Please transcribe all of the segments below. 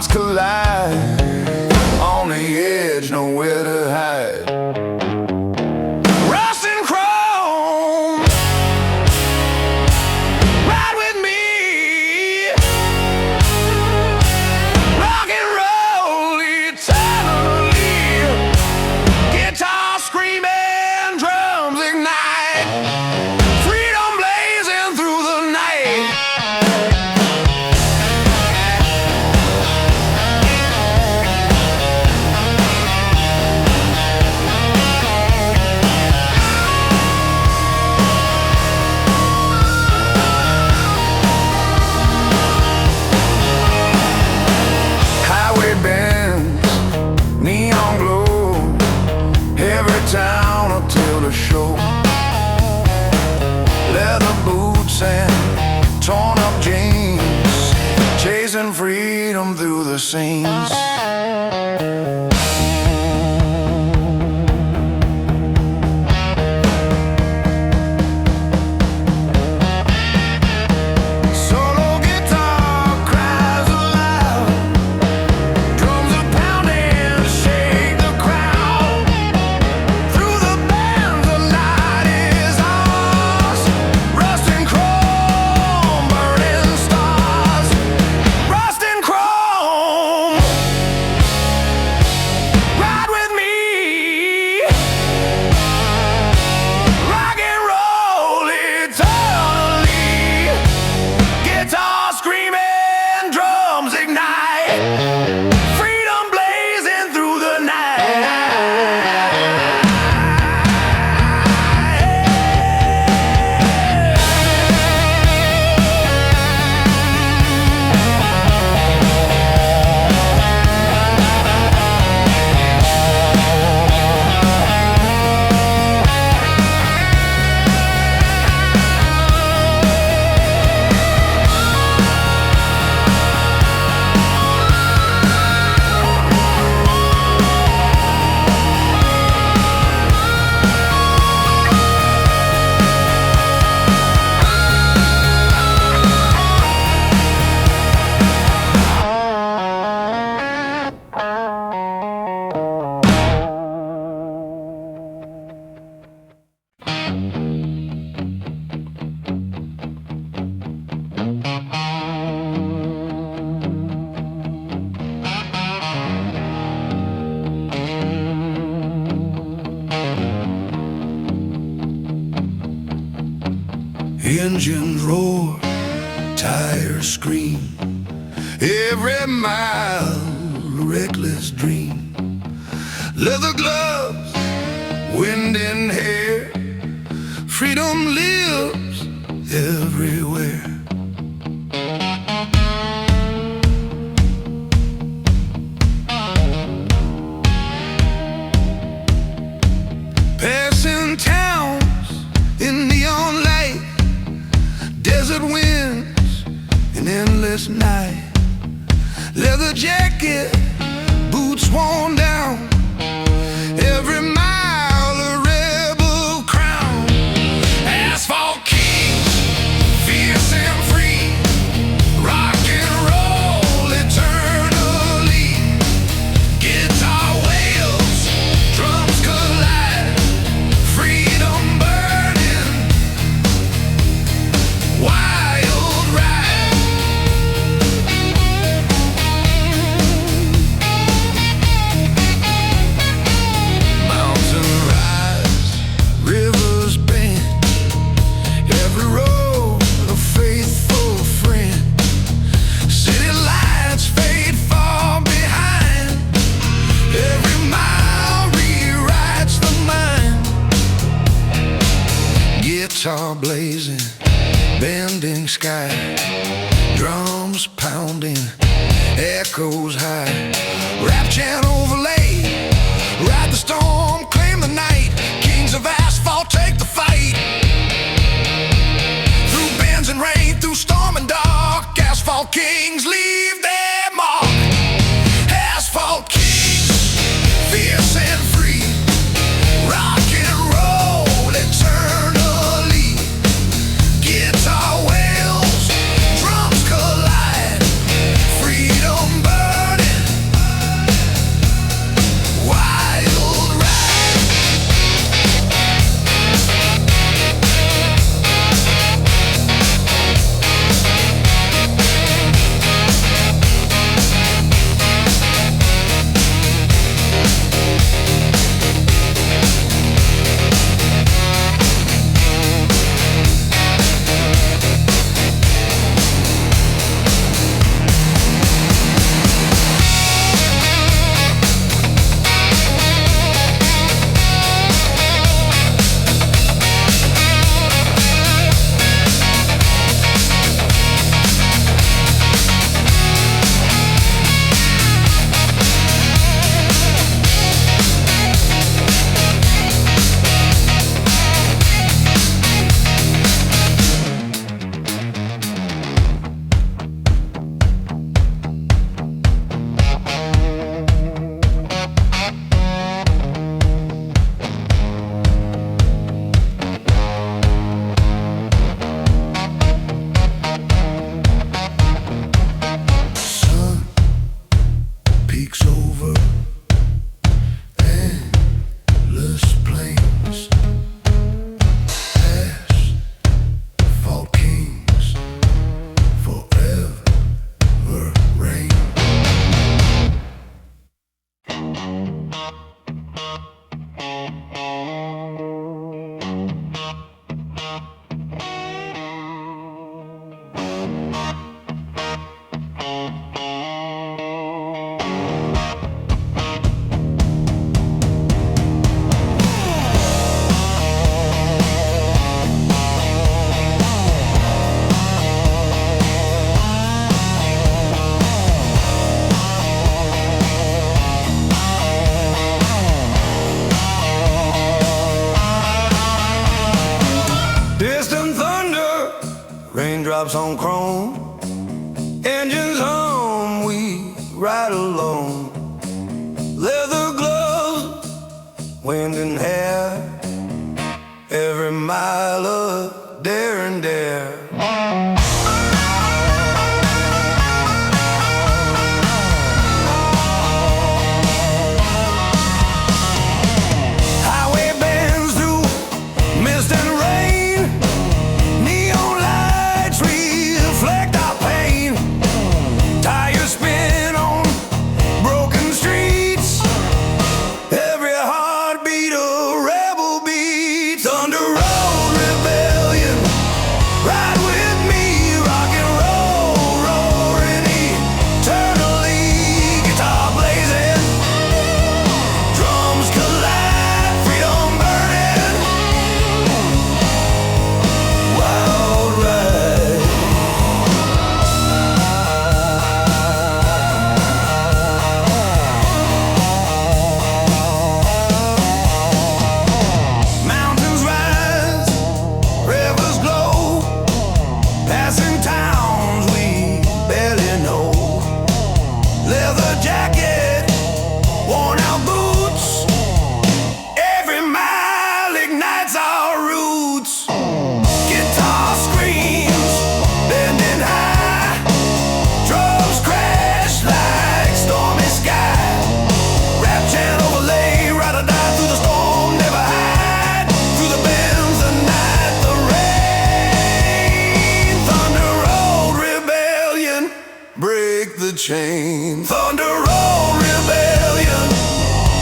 drums collide, on the edge, nowhere to hide. Rust and chrome, ride with me. Rock and roll eternally. Guitar screaming, drums ignite. Freedom blazing through the night. Highway bends, neon glow, every town until the show. Leather boots and torn up jeans, chasing freedom through the scenes. Solo guitar cries aloud, drums are pounding, shake the crowd. Through the band, the night is ours. Rust and chrome, burning stars. Rust and chrome, ride with me. Rock and roll eternally. Guitar screaming, drums ignite. Freedom blazing through the engines roar, tires scream. Every mile, a reckless dream. Leather gloves, wind in hair. Freedom lives everywhere. Passing towns in neon light, desert winds, an endless night. Leather jacket, boots worn down. Every mile a rebel crown. Asphalt kings, fierce and free. Rock and roll eternally. Guitar wails, drums collide. Freedom burning, wild ride. Mountain rise, rivers bend. Every road a faithful friend. City lights fade far behind. Every mile rewrites the mind. Guitar blazing, bending sky. Drums pounding, echoes high. Rap chant overlay, ride the storm, claim the night. Kings of asphalt take the fight. Through bends and rain, through storm and dark. Asphalt kings leave their mark. Asphalt kings, fierce and free. Rock and roll eternally. Guitar wails, drums collide. Freedom burning. Distant thunder, raindrops on chrome, engines hum, we ride alone. Leather gloves, wind and hair, every mile of dare and dare. Break the chain. Thunder roll rebellion.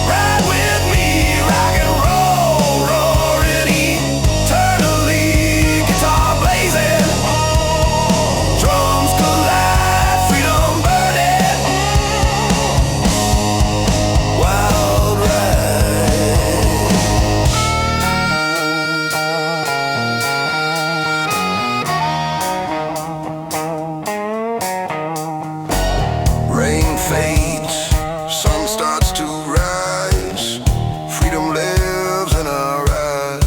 Ride with me, rock and roll, roaring eternally. Guitar blazing, drums collide, freedom burning. Wild Rain fades, sun starts to rise. Freedom lives in our eyes.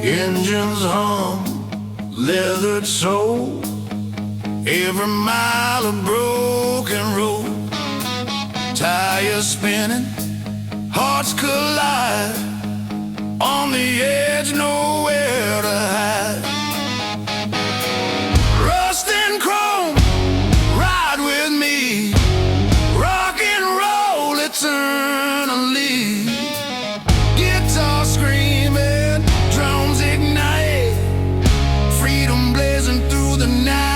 Engines hum, leathered soul, every mile of broken road. Tires spinning, hearts collide, on the edge, nowhere to hide. Rust and chrome, ride with me, rock and roll eternally. Guitar screaming, drums ignite, freedom blazing through the night.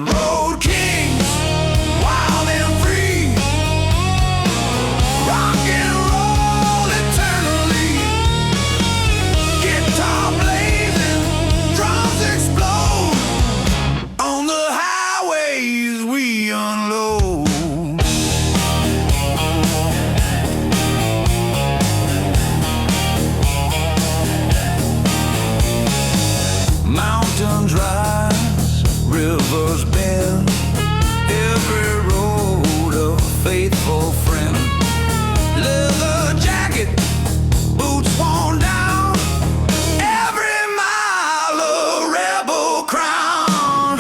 Road kings, wild and free, rock and roll eternally. Guitar blazing, drums explode. On the highways we unload. Mountains rise, rivers bend, every road a faithful friend. Leather jacket, boots worn down, every mile a rebel crown.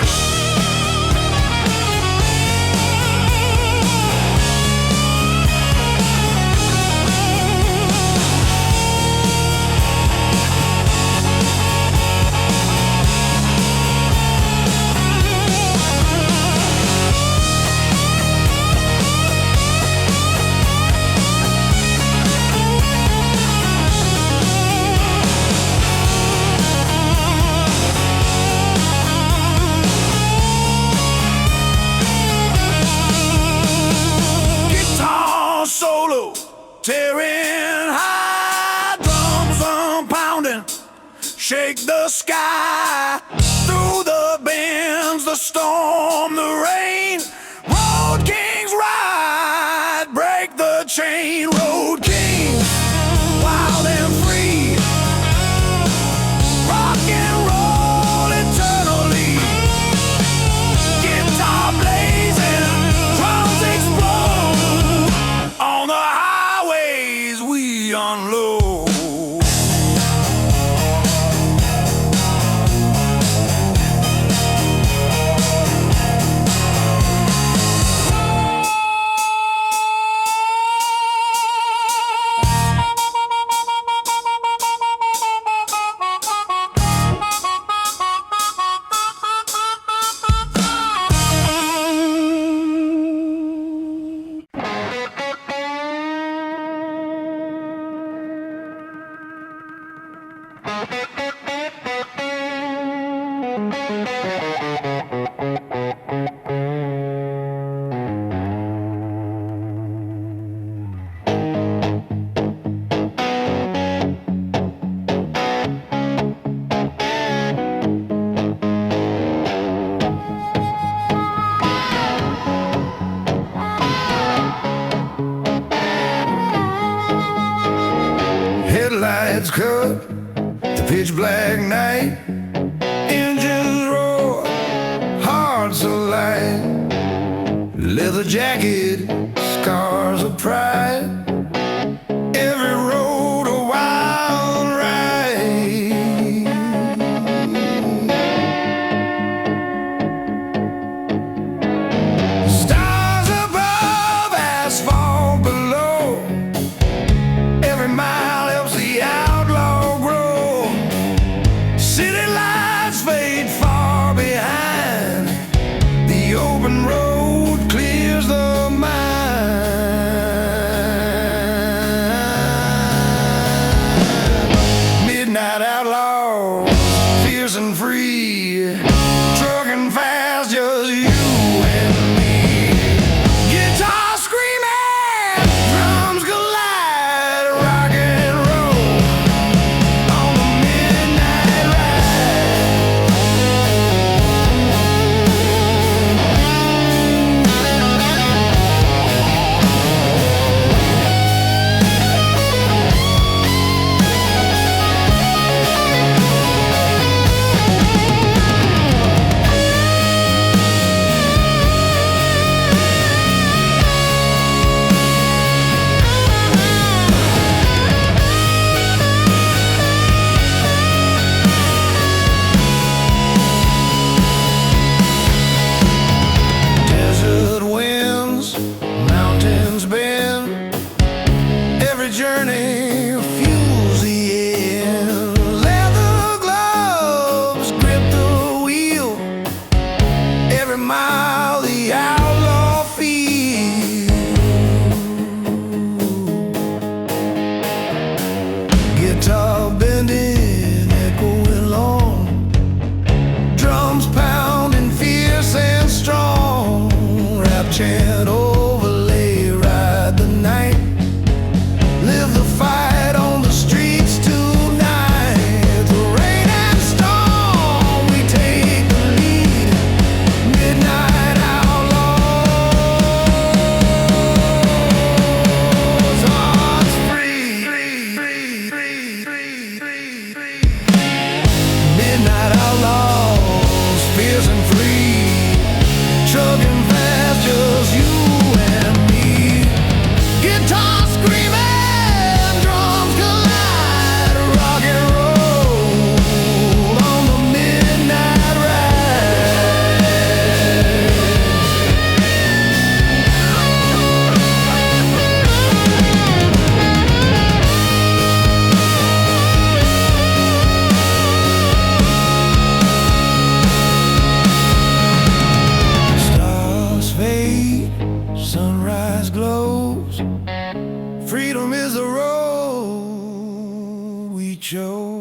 Solo, tearing high, drums pounding, shake the sky. Through the bends, the storm, the rain. Road kings ride, break the chain. Road kings, wild and free, rock and roll eternally. Guitar blazing, drums explode. On the highways we unload. Headlights cut the pitch black night. Engines roar, hearts alight. Leather jacket, scars of pride. Every road a wild ride. Stars above, asphalt below. Every mile helps the outlaw grow. City lights fade far behind. The open road clears the mind. Trucking fast, just you and me. Guitar screaming, drums collide. Rock and roll on the midnight sunrise glows. Freedom is the road we chose.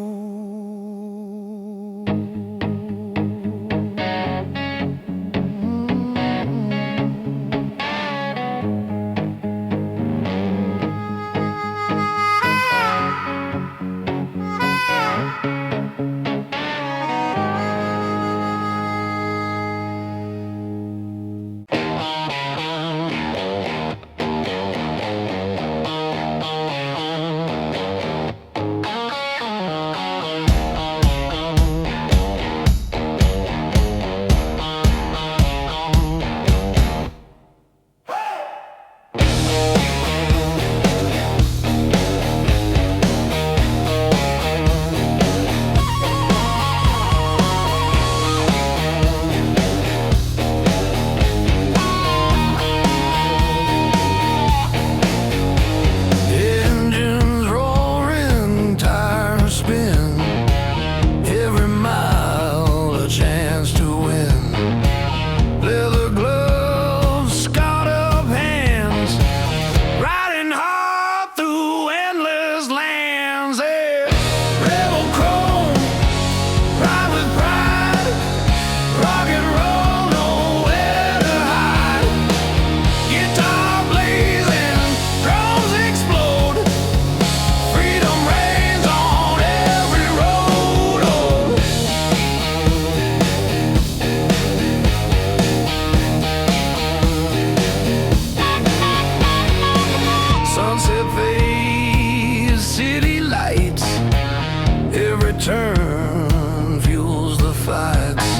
Turn fuels the fights.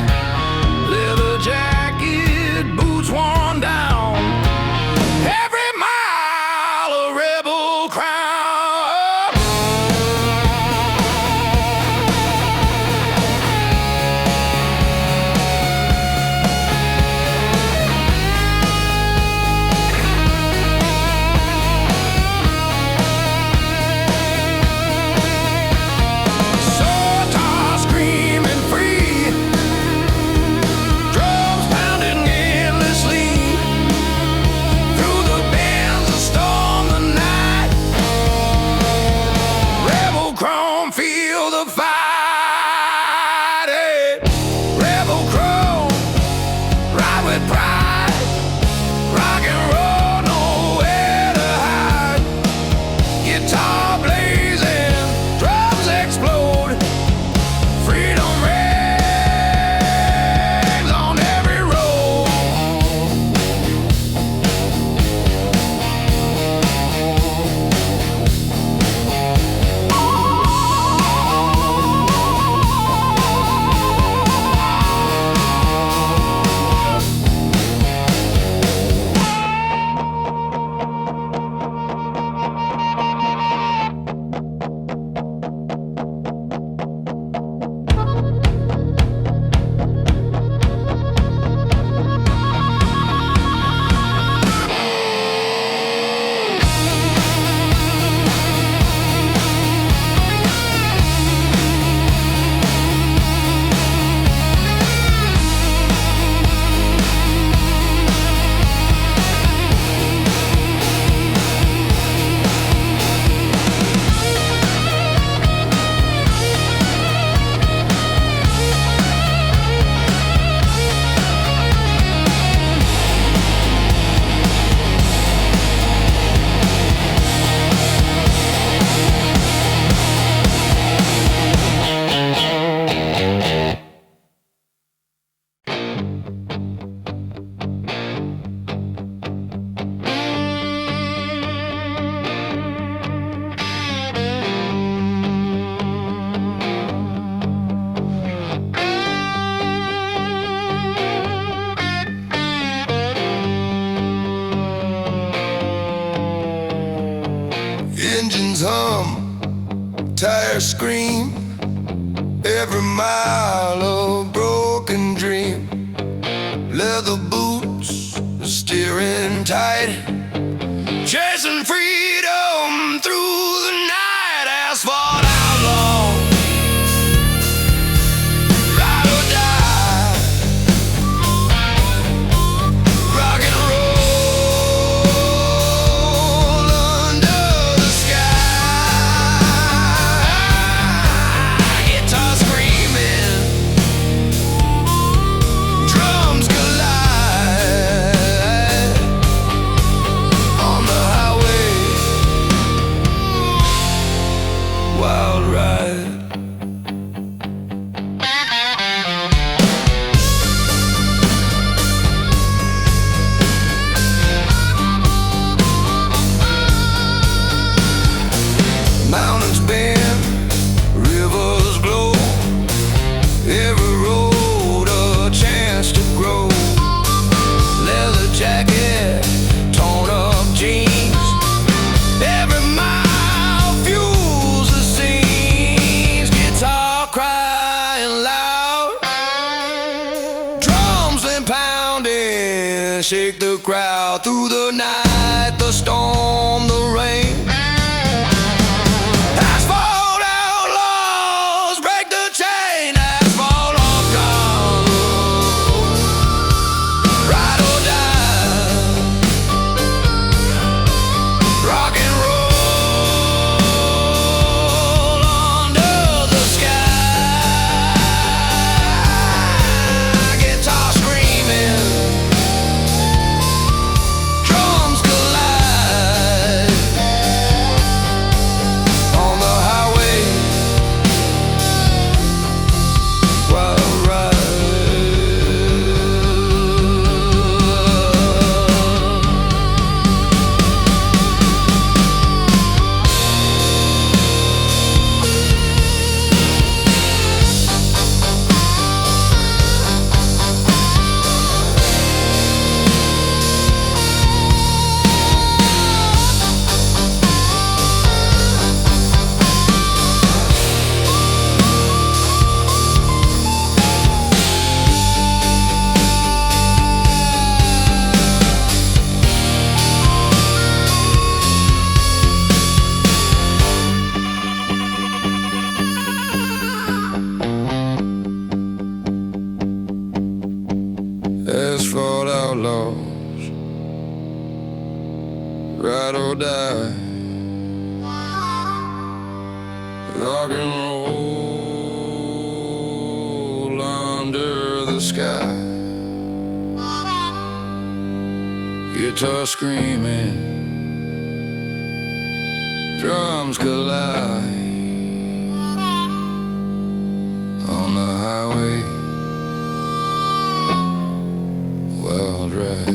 Leather jacket, boots worn down. Every mile a rebel crown. Feel the fight, hey. Rebel crow, ride with pride. Rock and roll, nowhere to hide. Guitar blazing, drums explode. Freedom rings on every road. tires scream, every mile a broken dream. Leather boots steering tight, chasing freedom through the night. Asphalt outlaw, ride or die, rock and roll under the sky. Guitar screaming, drums collide on the highway, wild ride. Mountains bend, rivers blow, every road a chance to grow. Leather jacket, torn up jeans, every mile fuels the scenes. Guitar crying loud, drums and pounding, shake the crowd through the night, the storm, the rain. Asphalt outlaws break the chain. Asphalt outlaws, ride or die, rock and roll under the sky. Guitar screaming, drums collide on the highway, wild ride. Asphalt outlaws, ride or die, rock and roll under the sky. Guitar screaming, drums collide on the highway, wild ride.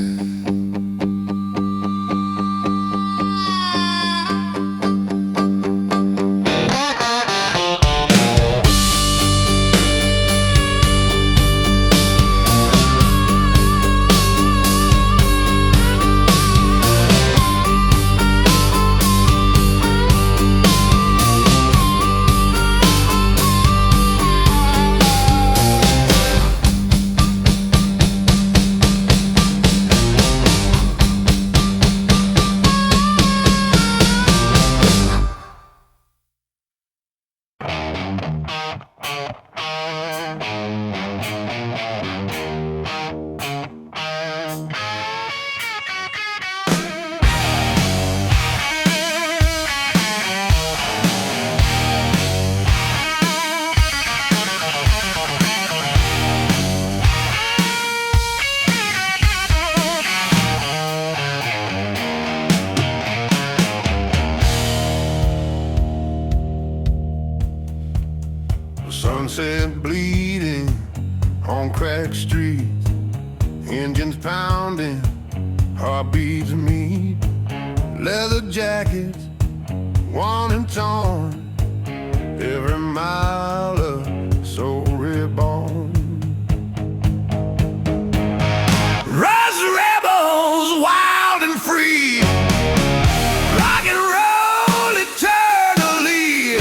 Sunset bleeding on cracked streets, engines pounding, heartbeats meet. Leather jackets, worn and torn, every mile a soul reborn. Rise rebels, wild and free, rock and roll eternally.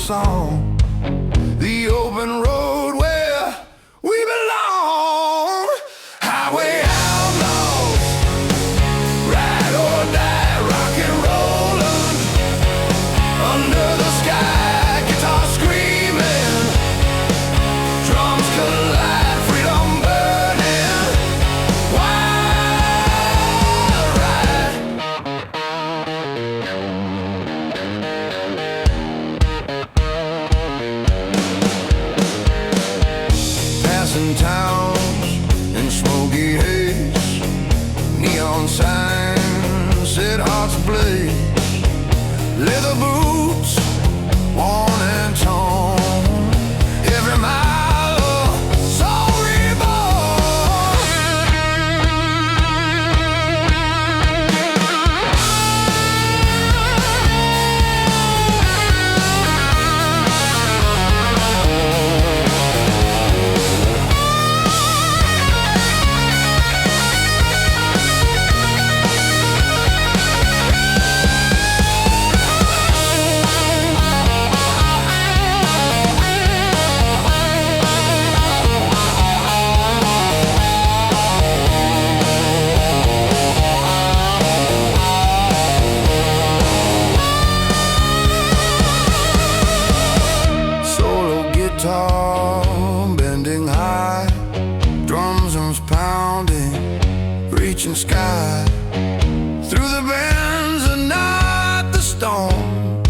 song, the open road where we belong. Highway outlaws, ride or die, rock and rollin', under the sky, guitar screaming, drums collide, freedom burning, wild ride. Passing towns in smoky haze, neon signs set hearts ablaze, leather boots worn and torn, every mile a soul reborn. Guitar bending high, drums pounding, reaching sky, through the bends and not the storm.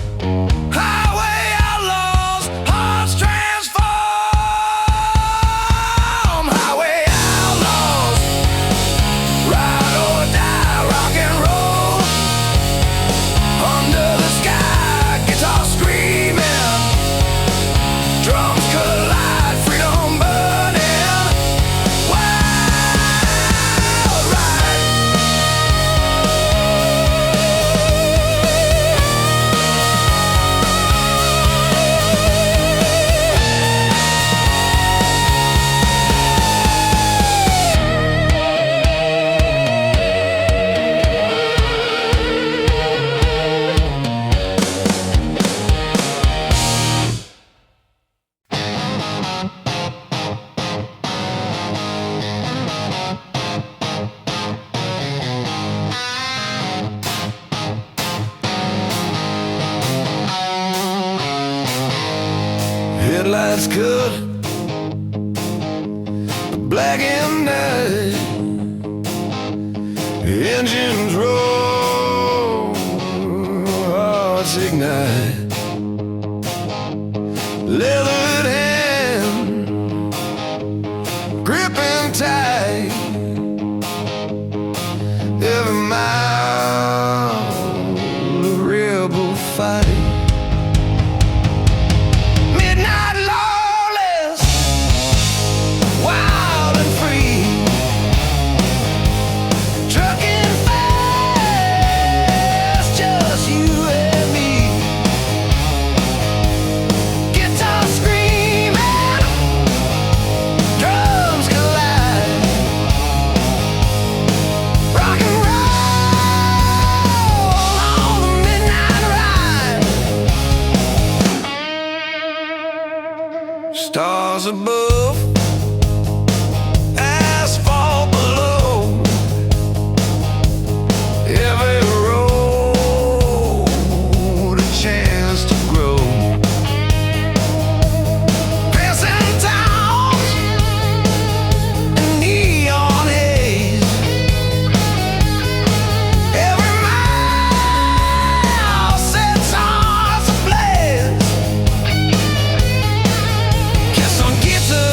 Highway outlaws, hearts transform. Highway outlaws, ride or die, rock and roll, under the sky, guitar screaming, drums collide, freedom burning, wild ride. Headlights cut black and night, engines roar, hearts ignite, leathered hand gripping tight, every mile a rebel fight. Stars above, asphalt below, every road a chance to grow. Passing towns in neon haze, every mile sets hearts ablaze. Kiss on guitar,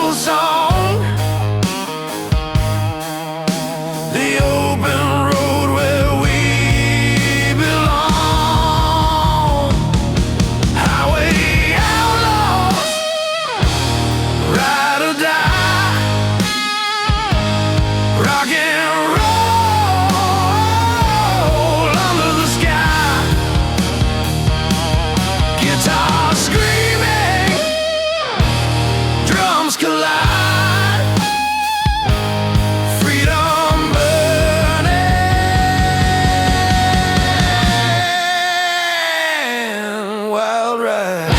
peaceful song, the open road where we belong. Highway outlaws, ride or die, rock and roll under the sky. Guitar screaming, drums collide, freedom burning, wild ride.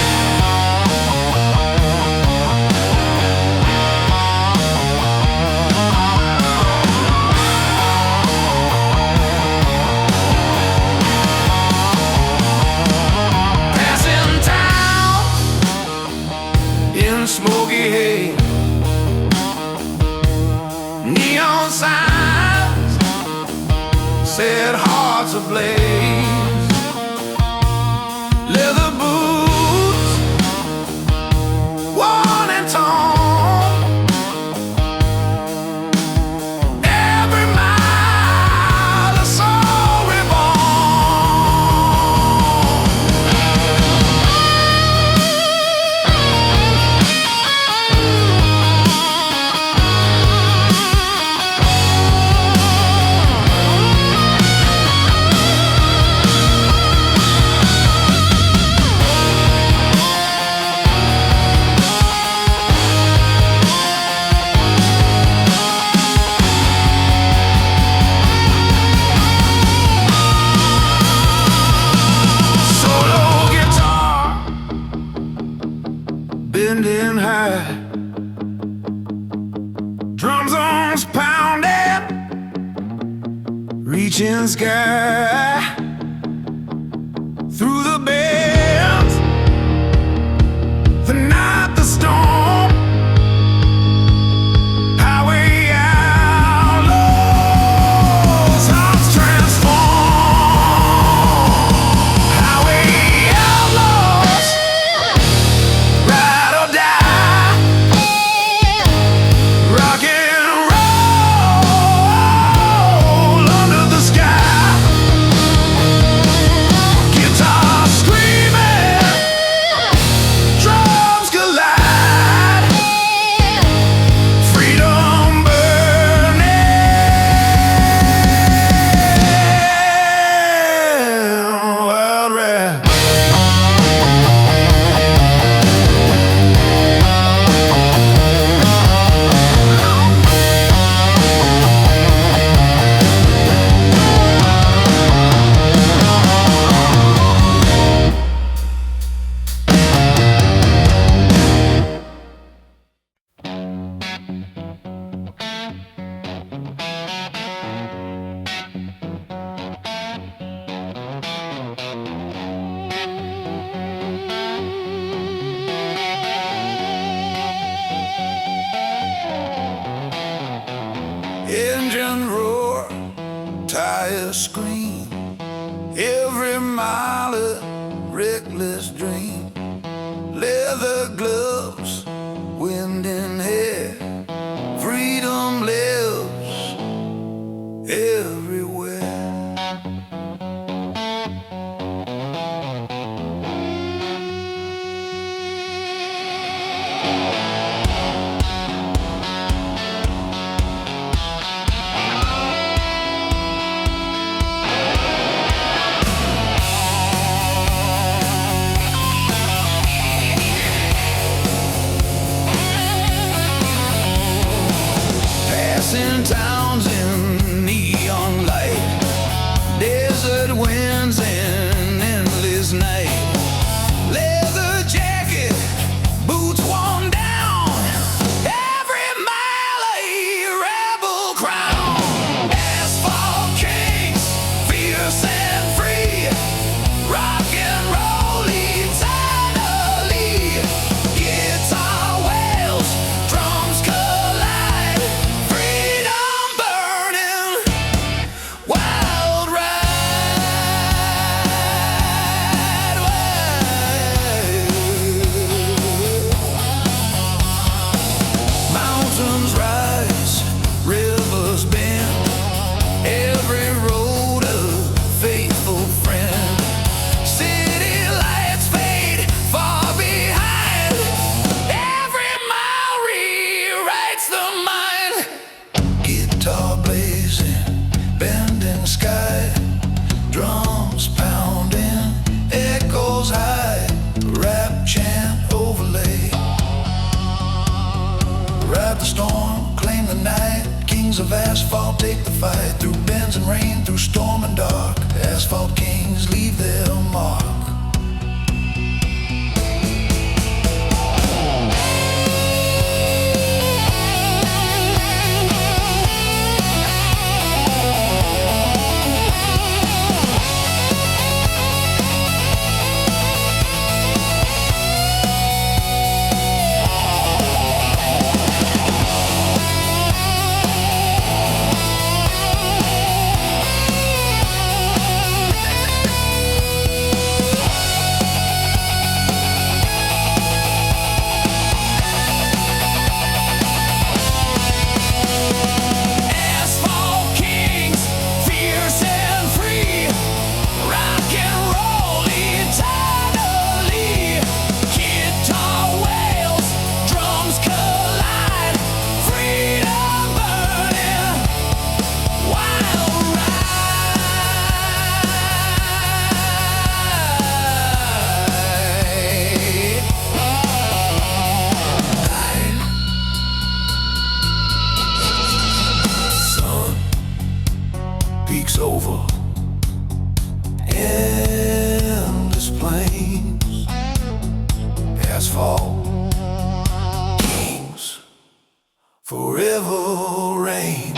Passing towns in smoky haze, neon signs set hearts ablaze. Leather boots, worn and torn, every mile a soul reborn. Solo guitar, bending high, drum zones pounding, reaching sky. Through the bends, the night, the storm, highway outlaws, hearts transform. Highway outlaws, ride or die, rock and roll under the sky. Guitar screaming, drums collide, freedom burning, wild ride. Engine roar, tires scream, every mile a reckless dream. Leather gloves, wind in hair, freedom lives everywhere. the storm, claim the night. Kings of asphalt take the fight. Through bends and rain, through storm and dark, asphalt kings leave their mark. Peaks over endless plains, asphalt kings forever reign.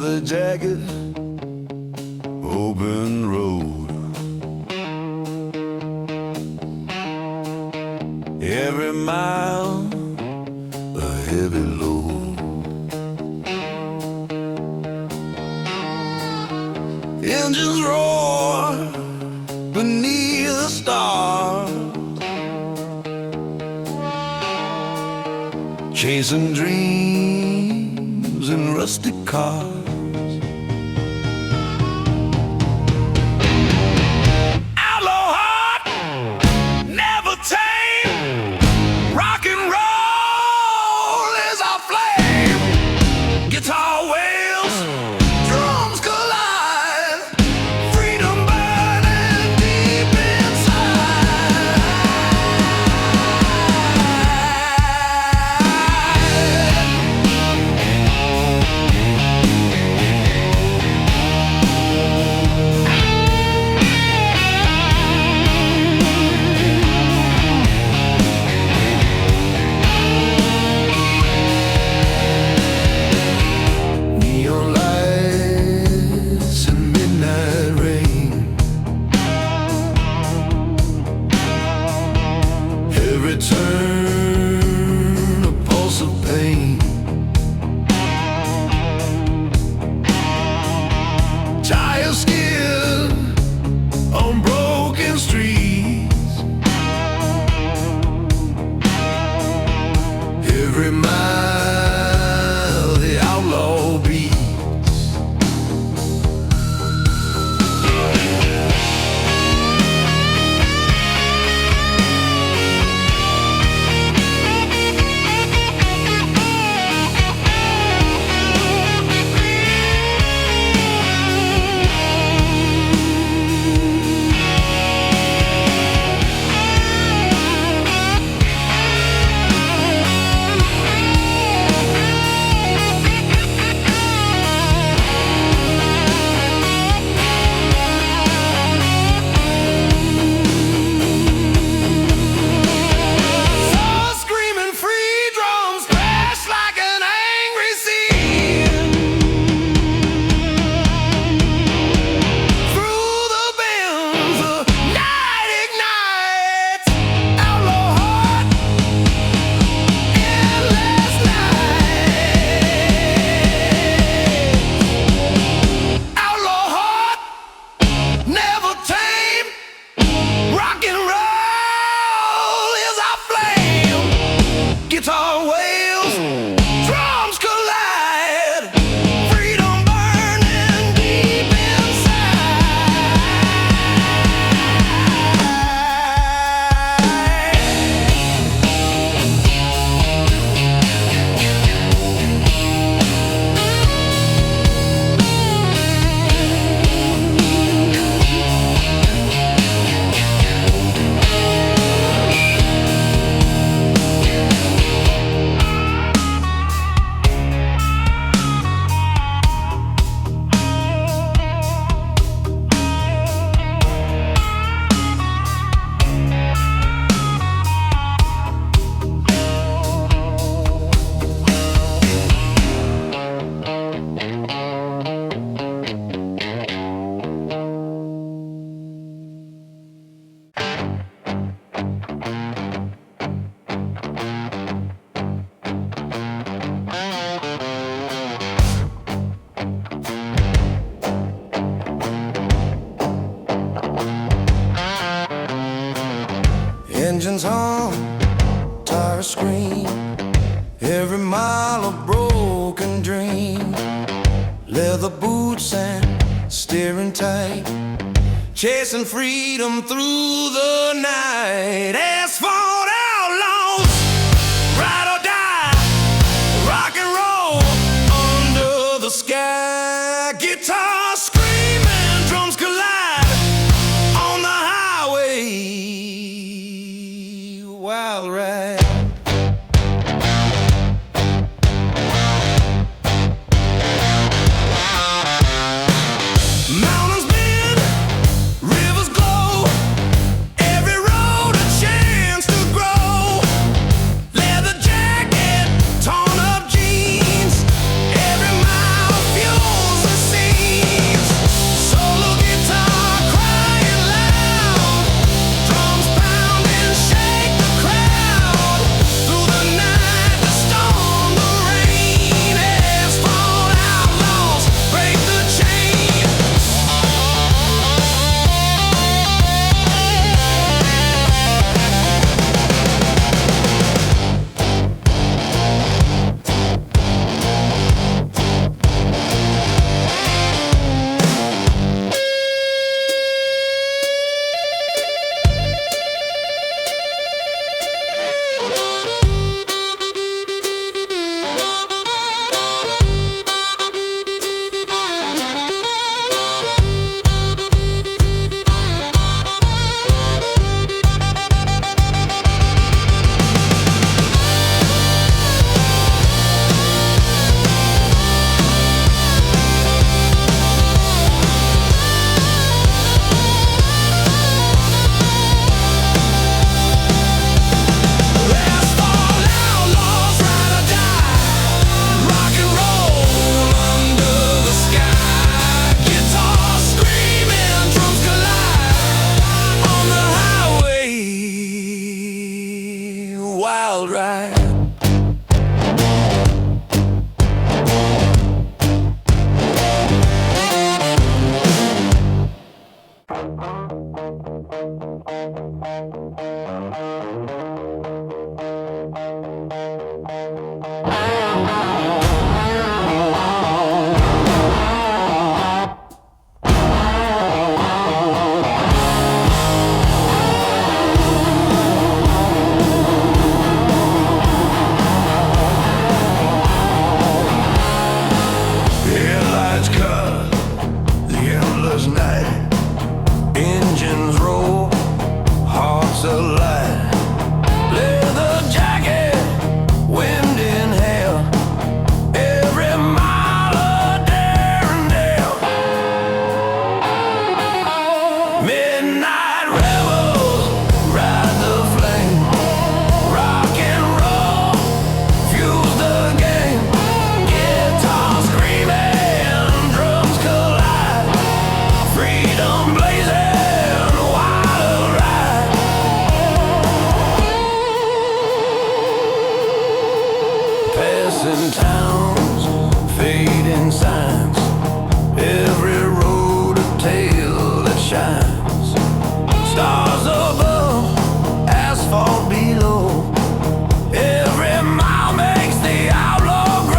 leather jacket, open road. Every mile a heavy load. Engines roar beneath the stars, chasing dreams in rusty cars. Outlaw heart, never tame. Rock and roll is our flame. Guitar wails, drums collide. Freedom burning deep inside. Neon lights and midnight rain. Every turn a pulse of pain. Tire skid on broken streets. Every mile the outlaw beats. Screaming free drums crash like an angry sea. Through the bends, the night ignites. Outlaw heart, endless night. Outlaw heart, never tame. Rock and roll is our flame. Guitar wails, drums collide. Freedom burning deep engines hum, tires scream. Every mile a broken dream. Leather boots and steering tight, chasing freedom through the night. Asphalt outlaws, ride or die, rock and roll under the sky. Guitar screaming, drums collide on the highway. Wild ride. Mountains bend, rivers glow, every road a chance to neon signs, every road a tale that shines. Stars above, asphalt below, every mile makes the outlaw grow.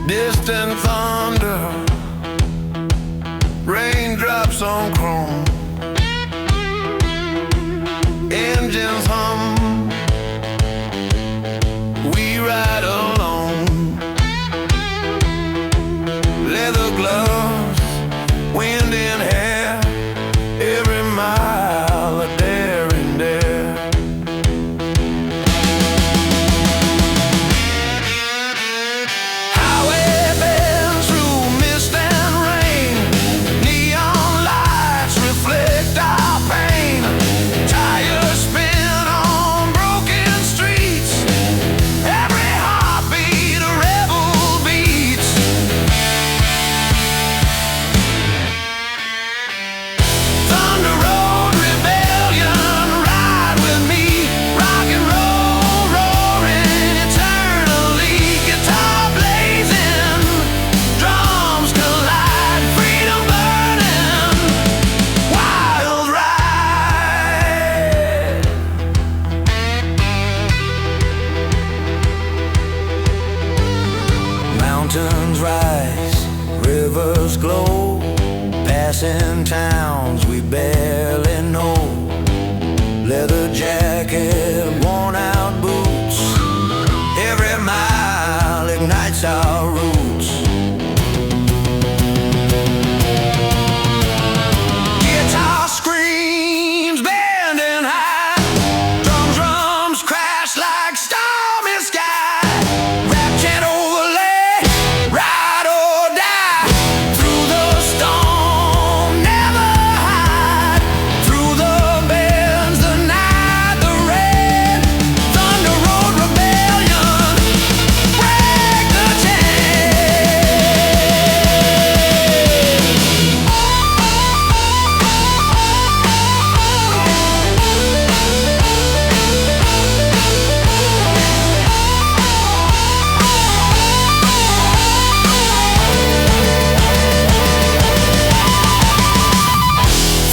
Distant thunder, raindrops on chrome, engines hum, we ride alone. Leather gloves, wind in hair, every mile a daring dare. Mountains rise, rivers glow, passing towns we barely know. Leather jacket, worn out boots, every mile ignites our roots. Guitar screams bending high, drums crash like stormy sky. Rap chant overlay, ride or die, through the storm, never hide, through the bends, the night, the rain, thunder road rebellion, break the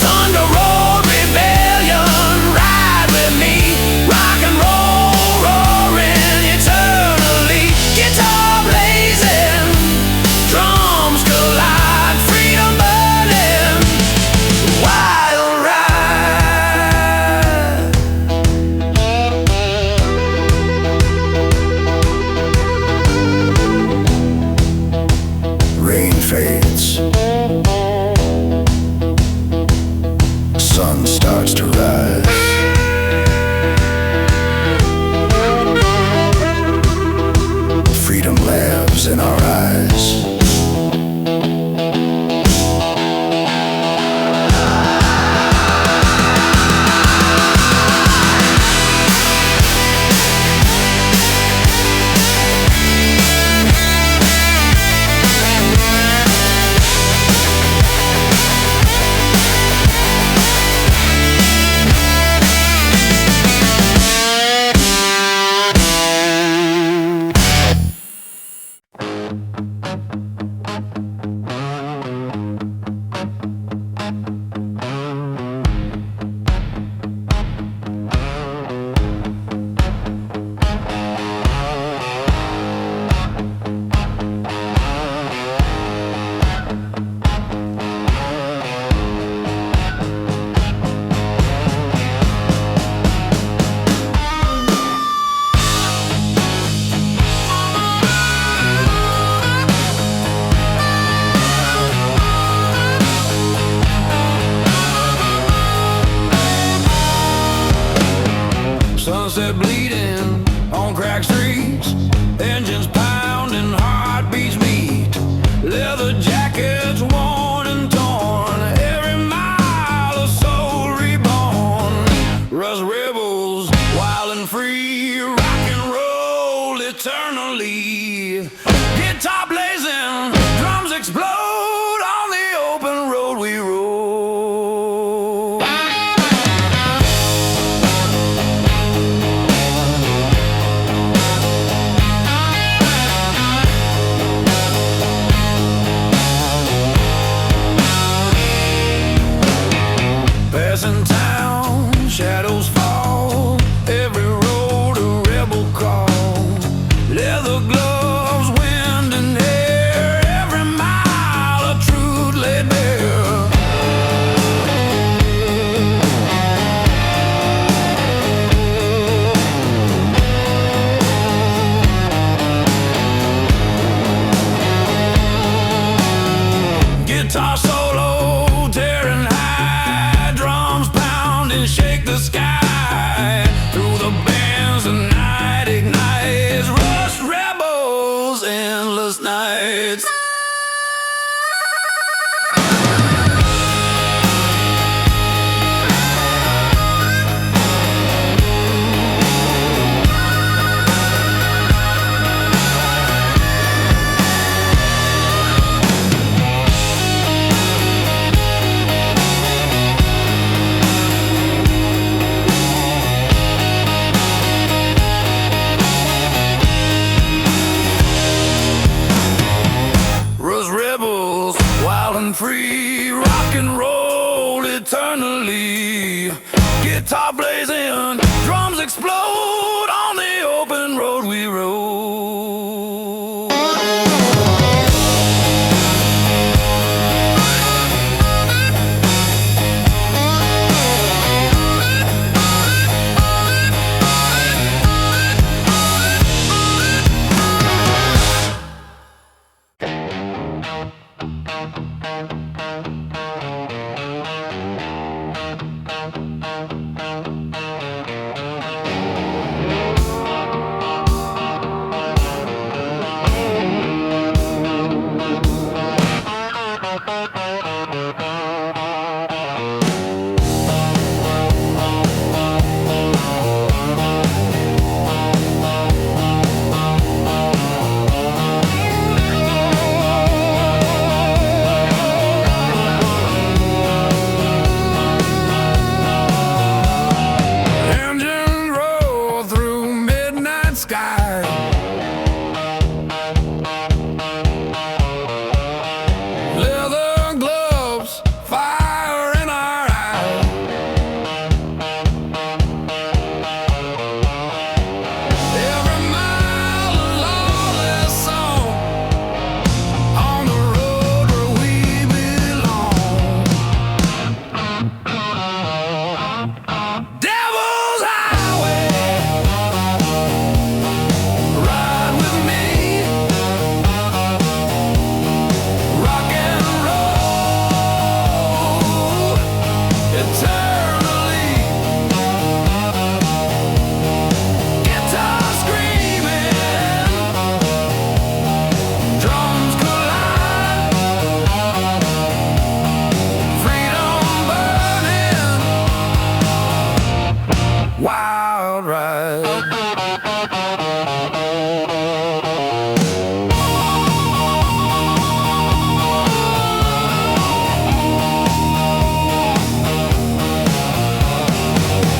Thunder Road Rebellion, ride with me, rock and roll, roaring eternally, guitar blazing, drums collide, freedom burning, wild ride. Rain fades, sun starts to rise. Freedom lives in our eyes. Guitar solo, tearing high, drums pounding, shake the sky. Through the bands, the night ignites, rush rebels, endless nights. Wild and free, rock and roll eternally. Guitar blazing, drums explode, on the open road we roll. Sky. Leather gloves, fire in our eyes. Every mile a lawless song, on the road where we belong. Devil's Highway. Wild ride.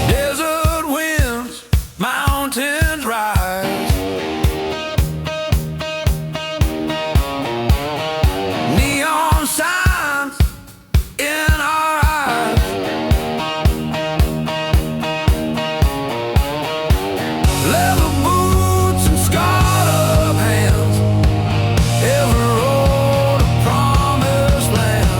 Desert winds, mountains rise. Neon signs in our eyes. Leather boots and scarred up hands, every road a promised land.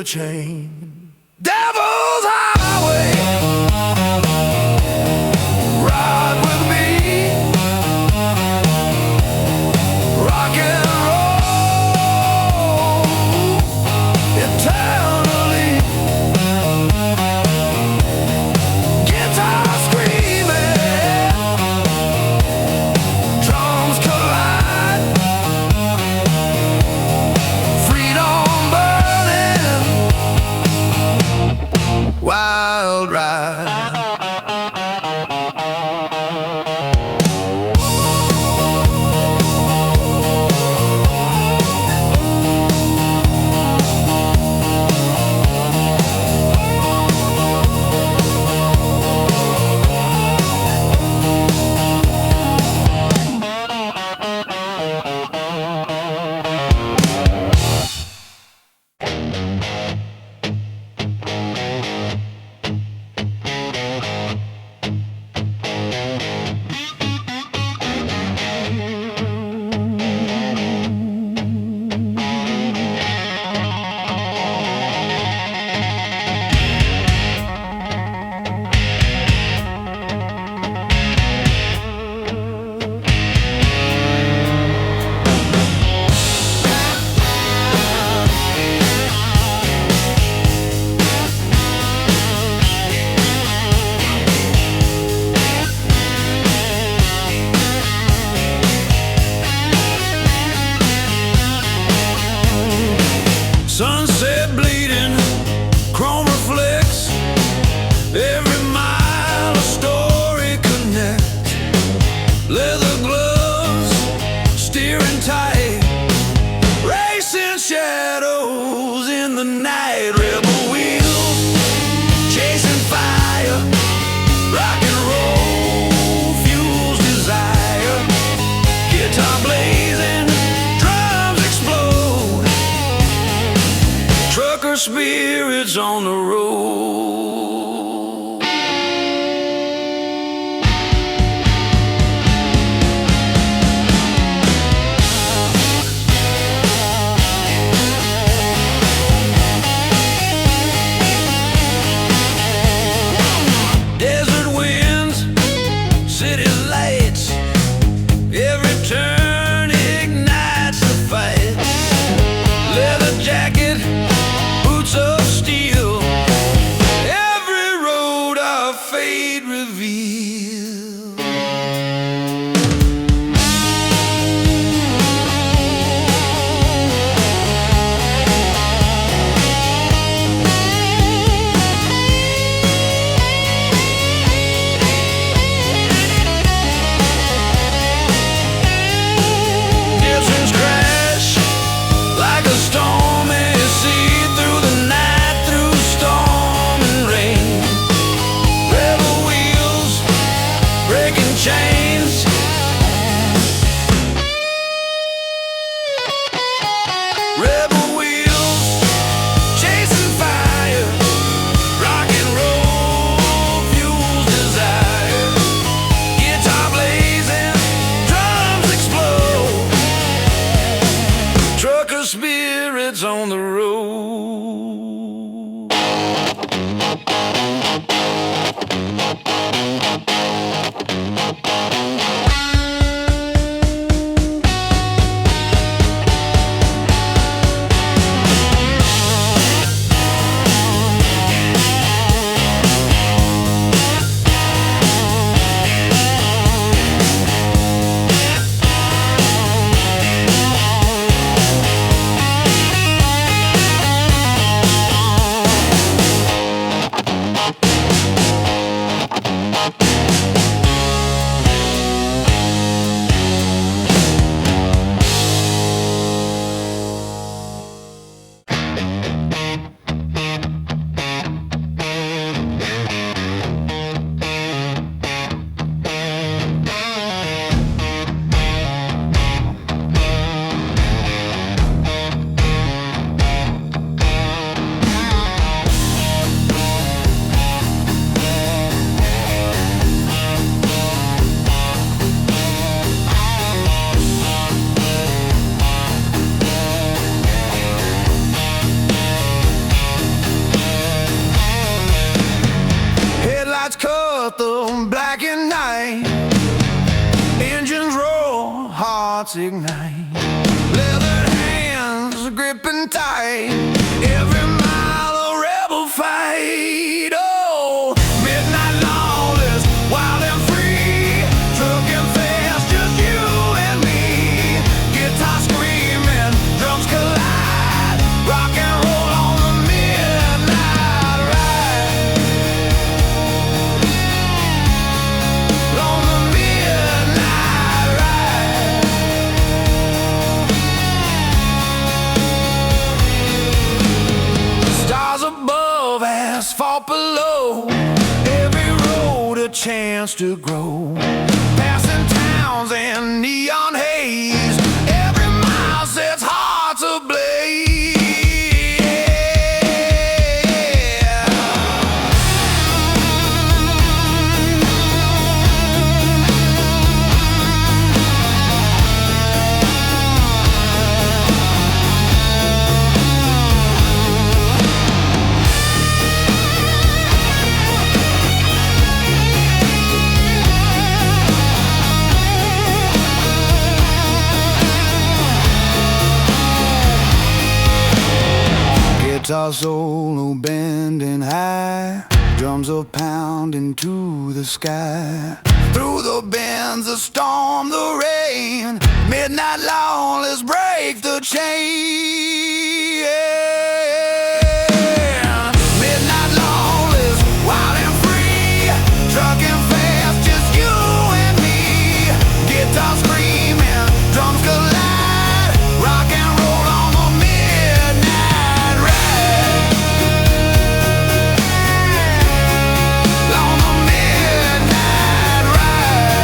Chain. Devil's Highway, ride with me, rock and roll eternally. Guitar screaming, drums collide, freedom burning. spirits on the road. Desert winds, city lights, every turn ignites the fight. Leather jacket, boots of steel, every road our fate reveals. Gibsons crash like a stormy sea through the night, through storm and rain. Rebel wheels breaking chains. Rebel wheels chasing fire. Rock and roll fuels desire. Guitar blazing, drums explode. Trucker spirits on the road. Headlights cut the black and night. Engines roar, hearts ignite. Leathered hands gripping tight. Every mile a rebel fight. Oh, midnight lawless, wild and free. Trucking fast, just you and me. Guitar screaming, drums collide. Rock and roll on the midnight ride. On the midnight ride. Stars above, asphalt below. Every road a chance to grow. Passing towns and neon haze. Every mile sets hearts ablaze. Guitar solo bending high, drums are pounding to the sky. Through the bends, the storm, the rain, midnight lawless break the chain. Midnight lawless, wild and free, trucking fast, just you and me. Guitar screaming, drums collide, rock and roll on the midnight ride. On the midnight ride.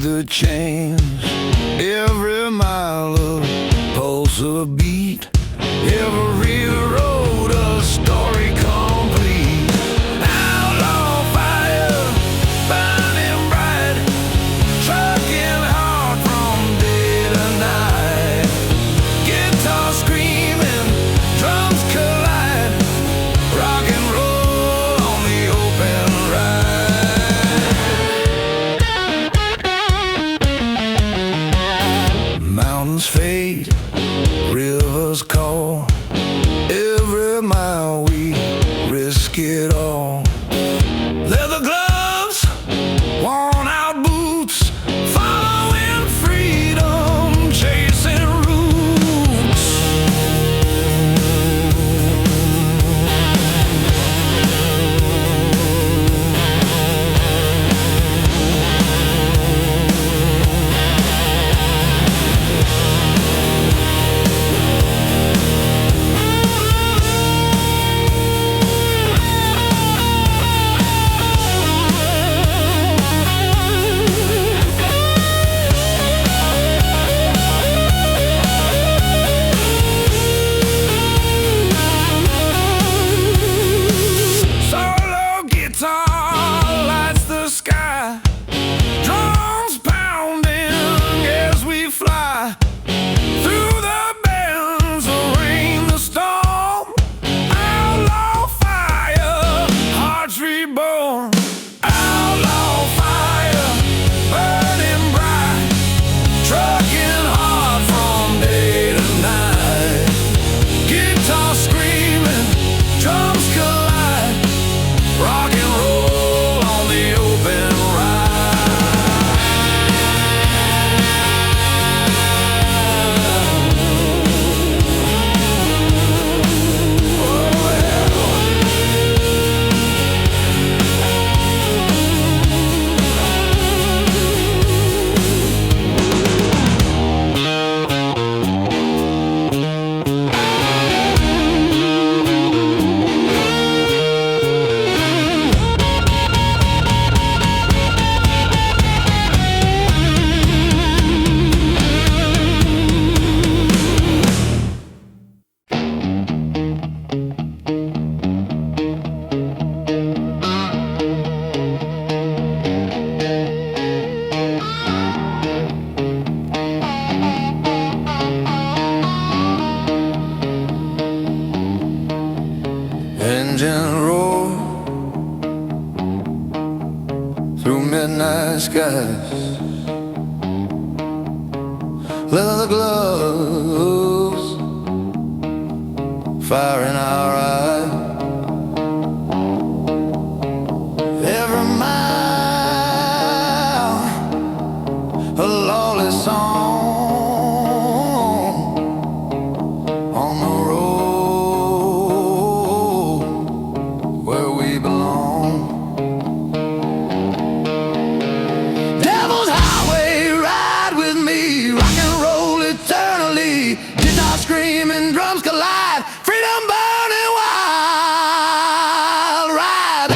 the change. Every mile a pulse, a beat. Every road a story complete. Outlaw fire, burning bright, trucking hard from day to night. Guitar screaming, drums collide, rock and roll on the open ride. Mountains fade, rivers call. Every mile we risk it all. Leather gloves, worn out boots, following freedom, chasing roots. Engine roar through midnight skies. Leather gloves, fire in our eyes. Every mile a lawless song on the road where we belong. Devil's Highway, ride with me, rock and roll eternally. Guitar screaming, drums collide, freedom burning wild ride.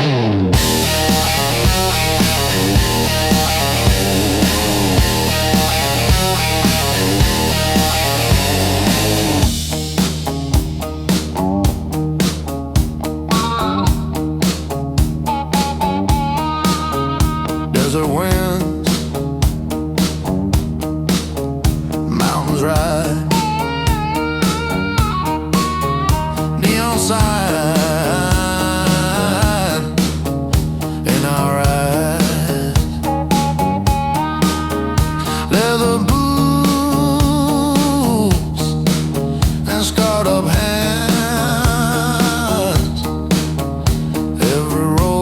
Desert winds, mountains ride, neon sign in our eyes. Leather boots and scarred up hands. Every road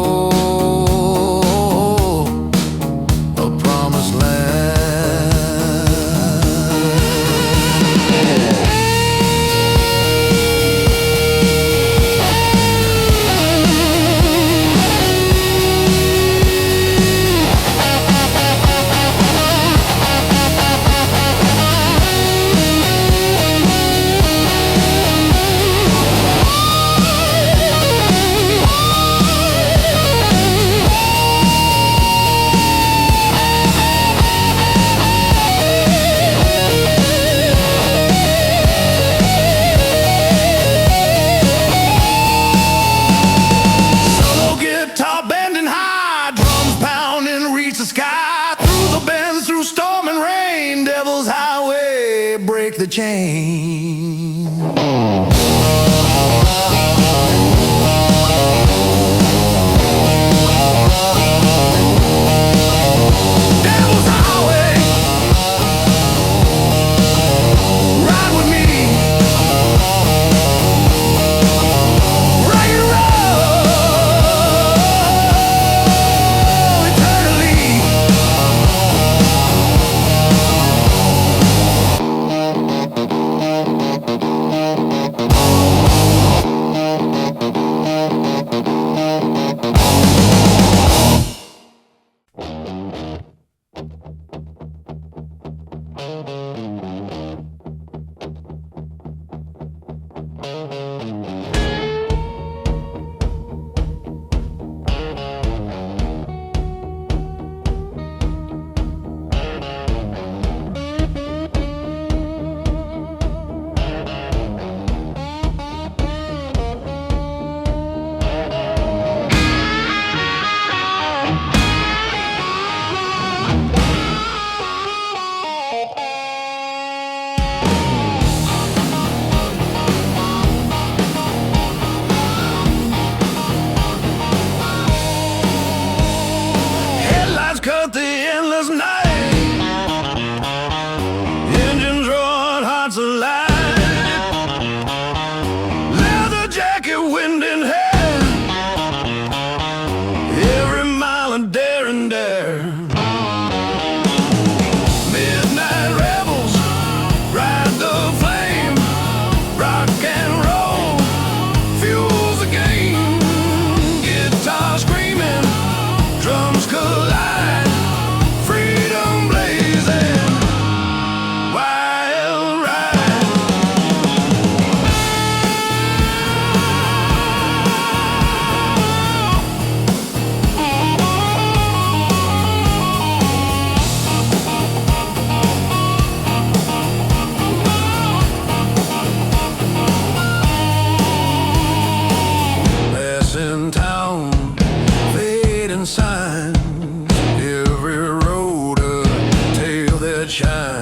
the sky, through the bends, through storm and rain. Devil's highway, break the chain. Devil's highway, ride with me. Rock and roll eternally. Cut the endless night, engines roaring, hearts alive, leather jacket, wind in hair, every mile a dare and dare. Midnight rebels ride the flame, rock and roll fuels the game, guitar screaming, drums collide. In town, fading signs, every road a tale that shines.